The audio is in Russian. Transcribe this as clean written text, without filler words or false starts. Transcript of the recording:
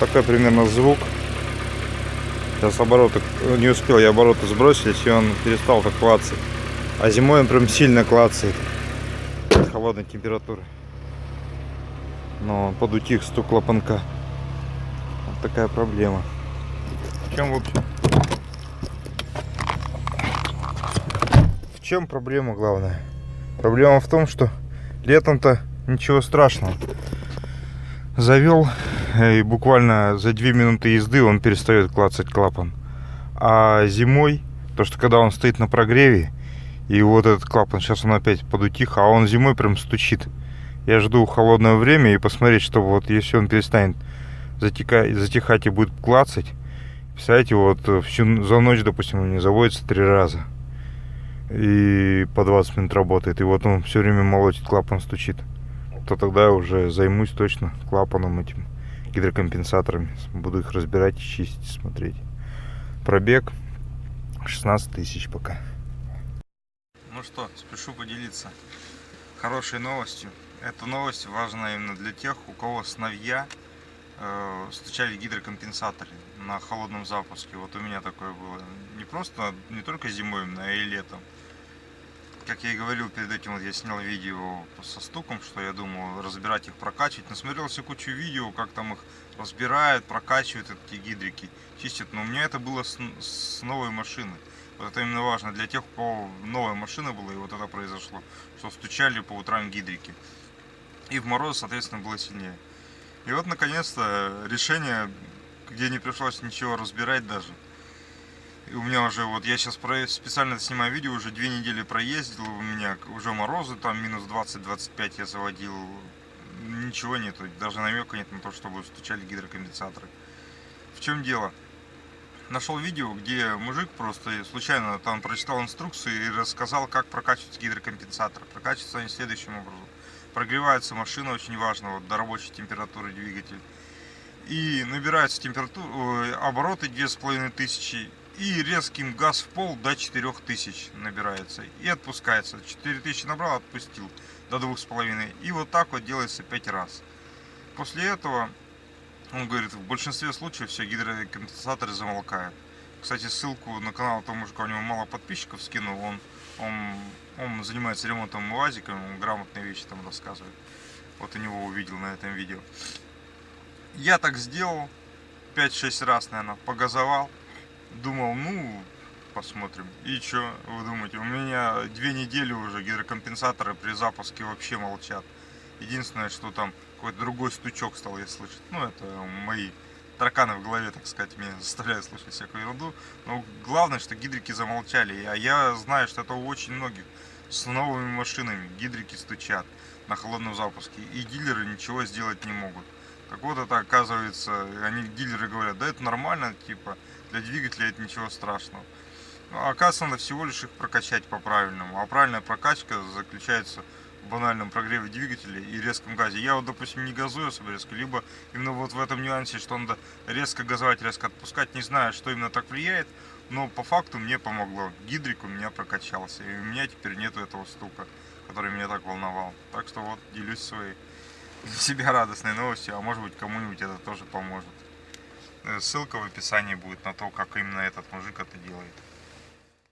такой примерно звук. Сейчас обороты, не успел я обороты сбросить, и он перестал так клацать. А зимой он прям сильно клацает от холодной температуры. Но подутих стук клапанка. Вот такая проблема. В чем проблема главная? Проблема в том, что летом-то ничего страшного. Завел, и буквально за 2 минуты езды он перестает клацать клапан. А зимой, то что когда он стоит на прогреве, и вот этот клапан, сейчас он опять подутих, а он зимой прям стучит. Я жду холодное время и посмотреть, чтобы вот если он перестанет затихать и будет клацать. Представляете, вот за ночь, допустим, он не заводится 3 раза. И по 20 минут работает. И вот он все время молотит, клапан стучит. То тогда я уже займусь точно клапаном этим, гидрокомпенсаторами. Буду их разбирать и чистить, смотреть. Пробег 16 тысяч пока. Ну что, спешу поделиться хорошей новостью. Эта новость важна именно для тех, у кого сновья стучали гидрокомпенсаторы на холодном запуске. Вот у меня такое было. Не только зимой, но и летом. Как я и говорил перед этим, вот я снял видео со стуком, что я думал разбирать их, прокачивать. Насмотрелся кучу видео, как там их разбирают, прокачивают эти гидрики, чистят. Но у меня это было с новой машины. Вот это именно важно для тех, у кого новая машина была, и вот это произошло, что стучали по утрам гидрики. И в мороз, соответственно, было сильнее. И вот, наконец-то, решение, где не пришлось ничего разбирать даже. И у меня уже, вот я сейчас специально снимаю видео, уже 2 недели проездил, у меня уже морозы, там минус 20-25 я заводил. Ничего нету, даже намека нет на то, чтобы стучали гидрокомпенсаторы. В чем дело? Нашел видео, где мужик просто случайно там прочитал инструкцию и рассказал, как прокачивать гидрокомпенсатор. Прокачиваются они следующим образом. Прогревается машина, очень важно, вот, до рабочей температуры двигателя. И набирается обороты 2500. И резким газ в пол до 4000 набирается. И отпускается. 4000 набрал, отпустил до 2500. И вот так вот делается 5 раз. После этого, он говорит, в большинстве случаев все гидрокомпенсаторы замолкают. Кстати, ссылку на канал того мужика, у него мало подписчиков, скинул. Он занимается ремонтом УАЗиками, он грамотные вещи там рассказывает. Вот у него увидел на этом видео. Я так сделал 5-6 раз, наверное, погазовал. Думал, ну, посмотрим. И что вы думаете? У меня 2 недели уже гидрокомпенсаторы при запуске вообще молчат. Единственное, что там какой-то другой стучок стал я слышать. Ну, это мои тараканы в голове, так сказать, меня заставляют слышать всякую ерунду. Но главное, что гидрики замолчали. А я знаю, что это у очень многих с новыми машинами гидрики стучат на холодном запуске. И дилеры ничего сделать не могут. Так вот, это оказывается, дилеры говорят, да это нормально, типа, для двигателя это ничего страшного. Но оказывается, надо всего лишь их прокачать по-правильному. А правильная прокачка заключается в банальном прогреве двигателя и резком газе. Я вот, допустим, не газую особо резко, либо именно вот в этом нюансе, что надо резко газовать, резко отпускать. Не знаю, что именно так влияет, но по факту мне помогло. Гидрик у меня прокачался, и у меня теперь нету этого стука, который меня так волновал. Так что вот, делюсь своей для себя радостной новостью, а может быть кому-нибудь это тоже поможет. Ссылка в описании будет на то, как именно этот мужик это делает.